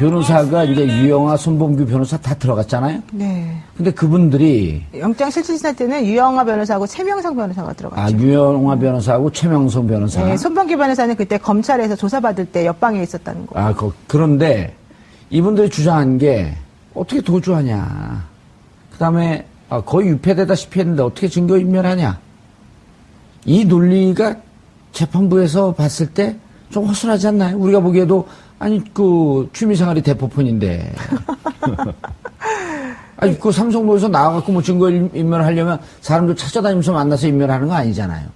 변호사가 이제 유영아, 손범규 변호사 다 들어갔잖아요. 네. 근데 그분들이 영장실질심사 때는 유영아 변호사하고 최명성 변호사가 들어갔죠. 유영아 변호사하고 최명성 변호사. 네, 손범규 변호사는 그때 검찰에서 조사받을 때 옆방에 있었다는 거. 그런데 이분들이 주장한 게 어떻게 도주하냐. 그다음에 거의 유폐되다시피 했는데 어떻게 증거인멸하냐. 이 논리가 재판부에서 봤을 때 좀 허술하지 않나요? 우리가 보기에도 취미생활이 대포폰인데. 그 삼성로에서 나와갖고 뭐 증거인멸을 하려면 사람들 찾아다니면서 만나서 인멸하는 거 아니잖아요.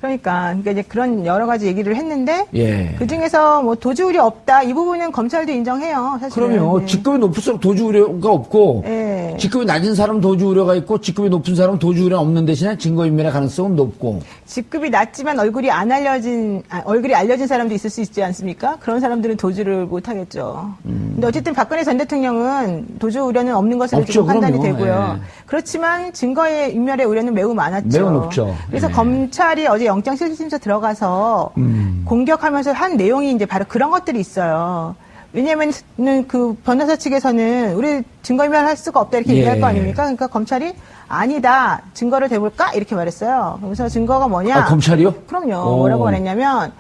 그러니까 이제 그런 여러 가지 얘기를 했는데 예. 그 중에서 뭐 도주 우려 없다 이 부분은 검찰도 인정해요. 사실은. 그럼요. 네. 직급이 높을수록 도주 우려가 없고 네. 직급이 낮은 사람은 도주 우려가 있고 직급이 높은 사람은 도주 우려가 없는 대신에 증거인멸의 가능성은 높고. 직급이 낮지만 얼굴이 알려진 사람도 있을 수 있지 않습니까? 그런 사람들은 도주를 못 하겠죠. 근데 어쨌든 박근혜 전 대통령은 도주 우려는 없는 것으로 없죠, 지금 판단이 그럼요. 되고요. 예. 그렇지만 증거의 인멸의 우려는 매우 많았죠. 매우 높죠. 그래서 예. 검찰이 어제 영장실질심사 들어가서 공격하면서 한 내용이 이제 바로 그런 것들이 있어요. 왜냐면은 그 변호사 측에서는 우리 증거인멸할 수가 없다 이렇게 예. 얘기할 거 아닙니까? 그러니까 검찰이 아니다. 증거를 대볼까? 이렇게 말했어요. 그래서 증거가 뭐냐? 검찰이요? 그럼요. 뭐라고 말했냐면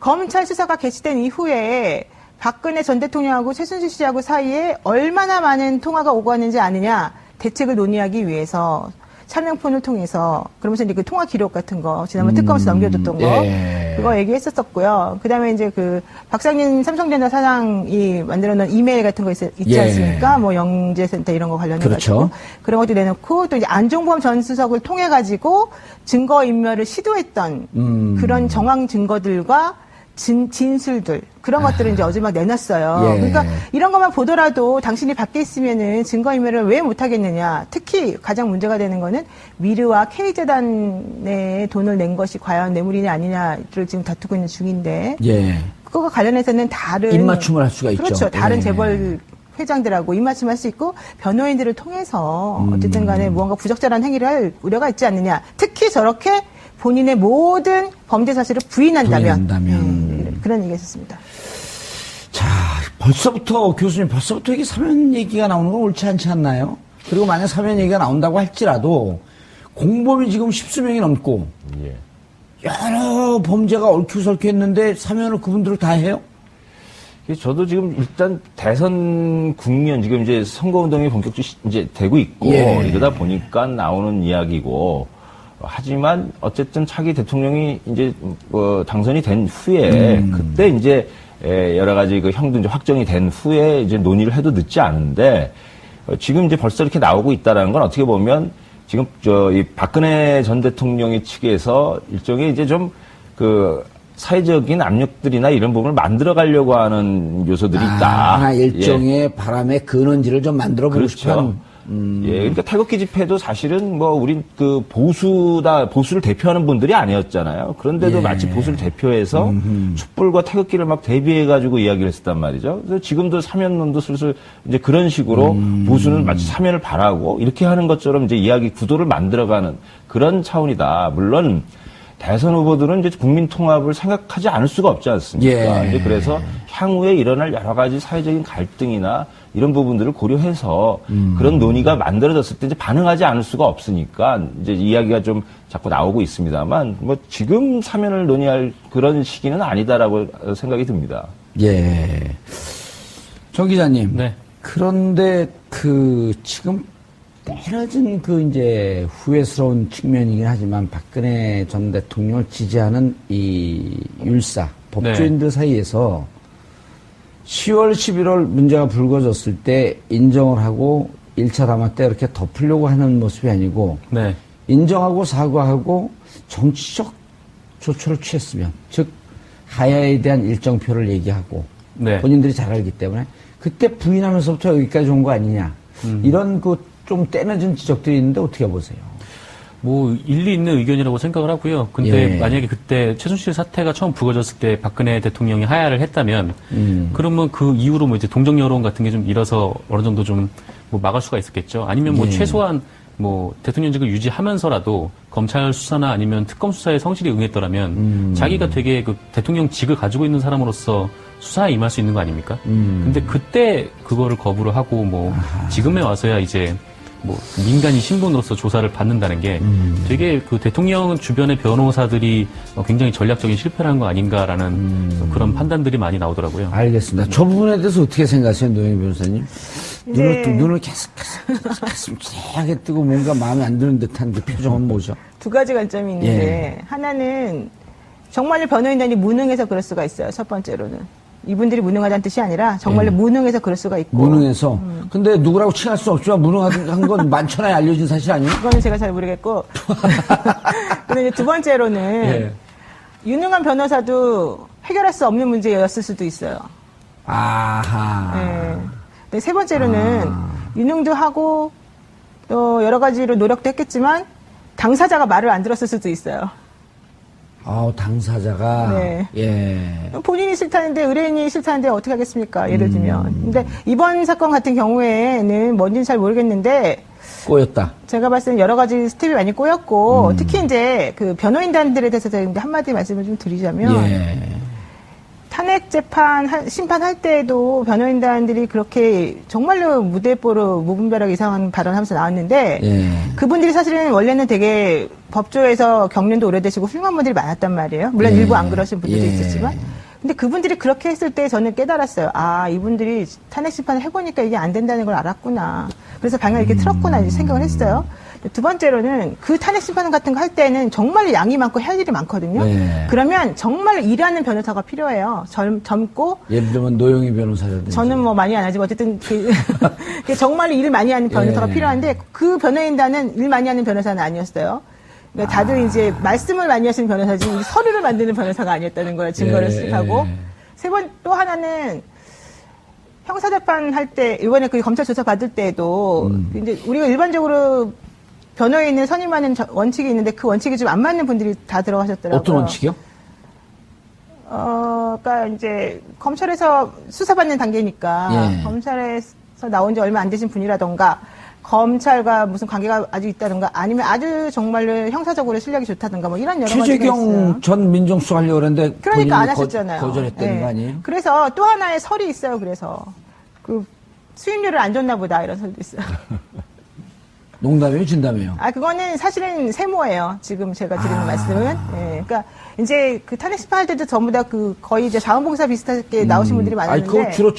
검찰 수사가 개시된 이후에 박근혜 전 대통령하고 최순실 씨하고 사이에 얼마나 많은 통화가 오고 갔는지 아느냐. 대책을 논의하기 위해서 차명폰을 통해서 그러면서 이제 그 통화 기록 같은 거 지난번 특검에서 넘겨줬던 거 예. 그거 얘기했었었고요. 그다음에 이제 그 박상민 삼성전자 사장이 만들어놓은 이메일 같은 거 있지 예. 않습니까? 뭐 영재센터 이런 거 관련해가지고 그렇죠. 그런 것도 내놓고 또 이제 안종범 전 수석을 통해 가지고 증거 인멸을 시도했던 그런 정황 증거들과 진술들 그런 것들을 이제 어제 막 내놨어요. 예. 그러니까 이런 것만 보더라도 당신이 밖에 있으면은 증거인멸을 왜 못하겠느냐. 특히 가장 문제가 되는 거는 미르와 K재단에 돈을 낸 것이 과연 뇌물이냐 아니냐를 지금 다투고 있는 중인데 예. 그거가 관련해서는 다른 입맞춤을 할 수가 있죠. 그렇죠. 다른 예. 재벌 회장들하고 입맞춤할 수 있고 변호인들을 통해서 어쨌든 간에 무언가 부적절한 행위를 할 우려가 있지 않느냐. 특히 저렇게 본인의 모든 범죄 사실을 부인한다면. 그런 얘기가 있었습니다. 자, 교수님 벌써부터 이게 사면 얘기가 나오는 건 옳지 않지 않나요? 그리고 만약 사면 얘기가 나온다고 할지라도 공범이 지금 10수명이 넘고 예. 여러 범죄가 얽혀설켰는데 사면을 그분들을 다 해요? 저도 지금 일단 대선 국면 지금 이제 선거운동이 본격적으로 이제 되고 있고 예. 이러다 보니까 나오는 이야기고 하지만 어쨌든 차기 대통령이 이제 당선이 된 후에 그때 이제 여러 가지 그 형도 이제 확정이 된 후에 이제 논의를 해도 늦지 않은데 지금 이제 벌써 이렇게 나오고 있다라는 건 어떻게 보면 지금 이 박근혜 전 대통령의 측에서 일종의 이제 좀 사회적인 압력들이나 이런 부분을 만들어 가려고 하는 요소들이 있다. 일종의 바람의 근원지를 좀 만들어 보고 그렇죠. 싶은. 예, 그러니까 태극기 집회도 사실은 우린 보수를 대표하는 분들이 아니었잖아요. 그런데도 예. 마치 보수를 대표해서 촛불과 태극기를 막 대비해가지고 이야기를 했었단 말이죠. 그래서 지금도 사면론도 슬슬 이제 그런 식으로 보수는 마치 사면을 바라고 이렇게 하는 것처럼 이제 이야기 구도를 만들어가는 그런 차원이다. 물론 대선 후보들은 이제 국민 통합을 생각하지 않을 수가 없지 않습니까? 예. 이제 그래서 향후에 일어날 여러 가지 사회적인 갈등이나 이런 부분들을 고려해서 그런 논의가 만들어졌을 때 이제 반응하지 않을 수가 없으니까 이제 이야기가 좀 자꾸 나오고 있습니다만 지금 사면을 논의할 그런 시기는 아니다라고 생각이 듭니다. 예. 정 기자님. 네. 그런데 지금 때려진 이제 후회스러운 측면이긴 하지만 박근혜 전 대통령을 지지하는 이 율사, 법조인들 사이에서 10월, 11월 문제가 불거졌을 때 인정을 하고 1차 담화 때 이렇게 덮으려고 하는 모습이 아니고 네. 인정하고 사과하고 정치적 조처를 취했으면 즉 하야에 대한 일정표를 얘기하고 네. 본인들이 잘 알기 때문에 그때 부인하면서부터 여기까지 온 거 아니냐 이런 좀 떼내진 지적들이 있는데 어떻게 보세요? 일리 있는 의견이라고 생각을 하고요. 근데 예. 만약에 그때 최순실 사태가 처음 불거졌을 때 박근혜 대통령이 하야를 했다면, 그러면 그 이후로 이제 동정 여론 같은 게 좀 일어서 어느 정도 좀 막을 수가 있었겠죠. 아니면 예. 최소한 뭐 대통령직을 유지하면서라도 검찰 수사나 아니면 특검 수사에 성실히 응했더라면 자기가 되게 그 대통령직을 가지고 있는 사람으로서 수사에 임할 수 있는 거 아닙니까? 근데 그때 그거를 거부를 하고 뭐 지금에 와서야 이제 뭐 민간인 신분으로서 조사를 받는다는 게 되게 그 대통령 주변의 변호사들이 굉장히 전략적인 실패를 한 거 아닌가라는 그런 판단들이 많이 나오더라고요. 알겠습니다. 저 부분에 대해서 어떻게 생각하세요, 노영희 변호사님? 눈을 계속 찌하게 뜨고 뭔가 마음에 안 드는 듯한 그 표정은 뭐죠? 두 가지 관점이 있는데 하나는 정말로 변호인단이 무능해서 그럴 수가 있어요. 첫 번째로는. 이분들이 무능하다는 뜻이 아니라 정말로 무능해서 그럴 수가 있고. 무능해서. 근데 누구라고 칭할 수 없지만 무능한 건 만천하에 알려진 사실 아니에요? 그거는 제가 잘 모르겠고. 근데 이제 두 번째로는 유능한 변호사도 해결할 수 없는 문제였을 수도 있어요. 아하. 근데 세 번째로는 유능도 하고 또 여러 가지로 노력도 했겠지만 당사자가 말을 안 들었을 수도 있어요. 당사자가. 네. 예. 본인이 싫다는데 의뢰인이 싫다는데 어떻게 하겠습니까? 예를 들면. 근데 이번 사건 같은 경우에는 뭔지는 잘 모르겠는데 꼬였다. 제가 봤을 때는 여러 가지 스텝이 많이 꼬였고 특히 이제 그 변호인단들에 대해서 한마디 말씀을 좀 드리자면 탄핵 재판 심판할 때에도 변호인단들이 그렇게 정말로 무대뽀로 무분별하게 이상한 발언하면서 나왔는데 그분들이 사실은 원래는 되게 법조에서 경륜도 오래되시고 훌륭한 분들이 많았단 말이에요. 물론 일부 안 그러신 분들도 있었지만. 근데 그분들이 그렇게 했을 때 저는 깨달았어요. 아, 이분들이 탄핵 심판을 해보니까 이게 안 된다는 걸 알았구나. 그래서 방향을 이렇게 틀었구나 이제 생각을 했어요. 두 번째로는 그 탄핵 심판 같은 거 할 때는 정말 양이 많고 할 일이 많거든요. 그러면 정말 일하는 변호사가 필요해요. 젊고. 예를 들면 노영희 변호사라든지. 저는 뭐 많이 안 하지만 어쨌든 정말 일을 많이 하는 변호사가 필요한데 그 변호인단은 일 많이 하는 변호사는 아니었어요. 그러니까 다들 이제 말씀을 많이 하시는 변호사지 서류를 만드는 변호사가 아니었다는 걸 증거를 수집하고 세 번 또 하나는 형사재판 할 때 이번에 그 검찰 조사 받을 때에도 이제 우리가 일반적으로 변호인을 선임하는 원칙이 있는데 그 원칙이 좀 안 맞는 분들이 다 들어가셨더라고요. 어떤 원칙이요? 그러니까 이제 검찰에서 수사받는 단계니까 검찰에서 나온 지 얼마 안 되신 분이라던가 검찰과 무슨 관계가 아주 있다든가 아니면 아주 정말로 형사적으로 실력이 좋다든가 뭐 이런 여러 가지가 있어요. 최재경 전 민정수석 하려고 그랬는데 그러니까 안 하셨잖아요. 거절했다는 거 아니에요? 그래서 또 하나의 설이 있어요. 그래서 그 수임료를 안 줬나 보다 이런 설도 있어요. 농담이에요, 진담이에요? 그거는 사실은 세모예요. 지금 제가 드리는 말씀은. 그러니까 이제 그 탄핵 심판할 때도 전부 다 그 거의 이제 자원봉사 비슷하게 나오신 분들이 많았는데. 그거 주로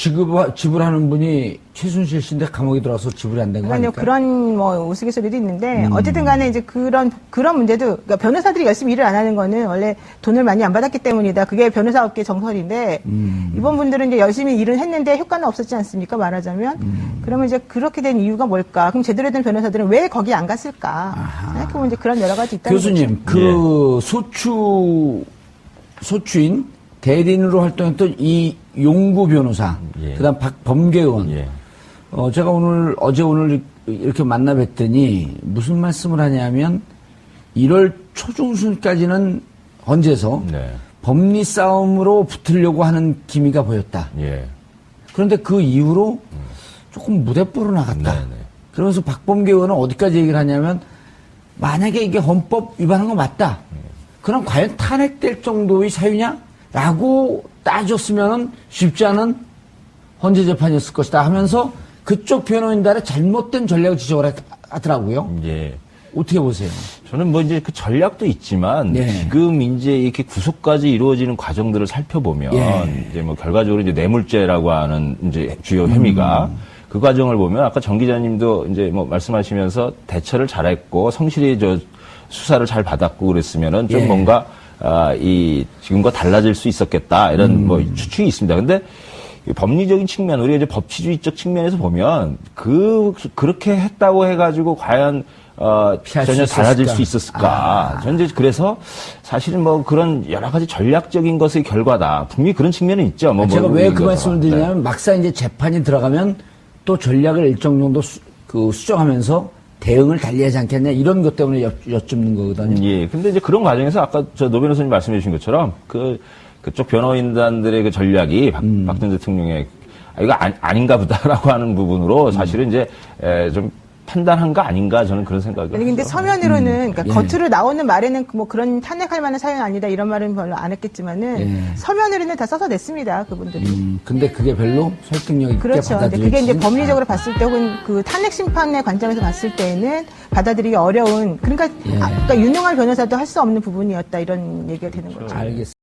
지불하는 분이 최순실 씨인데 감옥에 들어와서 지불이 안 된 거 아닙니까? 그런 뭐 우스갯소리도 있는데 어쨌든 간에 이제 그런 문제도 그러니까 변호사들이 열심히 일을 안 하는 거는 원래 돈을 많이 안 받았기 때문이다. 그게 변호사업계 정설인데 이번 분들은 이제 열심히 일은 했는데 효과는 없었지 않습니까? 말하자면. 그러면 이제 그렇게 된 이유가 뭘까? 그럼 제대로 된 변호사들은 왜 거기 안 갔을까? 생각해보면 이제 그런 여러 가지 있다는 교수님, 거죠. 소추인 대리인으로 활동했던 이 용구 변호사, 그다음 박범계 의원. 제가 어제 오늘 이렇게 만나 뵀더니 무슨 말씀을 하냐면 1월 초중순까지는 헌재에서 법리 싸움으로 붙으려고 하는 기미가 보였다. 그런데 그 이후로 조금 무대뽀로 나갔다. 그러면서 박범계 의원은 어디까지 얘기를 하냐면 만약에 이게 헌법 위반한 거 맞다. 그럼 과연 탄핵될 정도의 사유냐? 라고 따졌으면 쉽지 않은 헌재 재판이었을 것이다 하면서 그쪽 변호인단의 잘못된 전략을 지적을 하더라고요. 어떻게 보세요? 저는 뭐 이제 그 전략도 있지만 지금 이제 이렇게 구속까지 이루어지는 과정들을 살펴보면 이제 뭐 결과적으로 이제 뇌물죄라고 하는 이제 주요 혐의가 그 과정을 보면 아까 정 기자님도 이제 뭐 말씀하시면서 대처를 잘했고 성실히 수사를 잘 받았고 그랬으면은 좀 뭔가 이 지금과 달라질 수 있었겠다 이런 뭐 추측이 있습니다. 근데 법리적인 측면, 우리가 이제 법치주의적 측면에서 보면 그렇게 했다고 해가지고 과연 전혀 달라질 수 있었을까? 저는 이제 그래서 사실은 뭐 그런 여러 가지 전략적인 것의 결과다. 분명히 그런 측면은 있죠. 제가 왜 그 말씀을 드리냐면 막상 이제 재판이 들어가면 또 전략을 일정 정도 수정하면서 대응을 달리하지 않겠냐 이런 것 때문에 여쭙는 거거든요. 근데 이제 그런 과정에서 아까 노 변호사님 말씀해 주신 것처럼 그쪽 변호인단들의 그 전략이 박 전 대통령의 이거 아닌가 보다라고 하는 부분으로 사실은 이제 좀 판단한 거 아닌가 저는 그런 생각을. 아니, 근데 하죠. 서면으로는, 그러니까 예. 겉으로 나오는 말에는 뭐 그런 탄핵할 만한 사유는 아니다 이런 말은 별로 안 했겠지만은 예. 서면으로는 다 써서 냈습니다 그분들이. 근데 그게 별로 설득력 있게 그렇죠. 근데 받아들여지지 그게 이제 법리적으로 봤을 때 혹은 그 탄핵 심판의 관점에서 봤을 때에는 받아들이기 어려운 그러니까, 예. 그러니까 유능한 변호사도 할 수 없는 부분이었다 이런 얘기가 되는 거죠. 알겠습니다.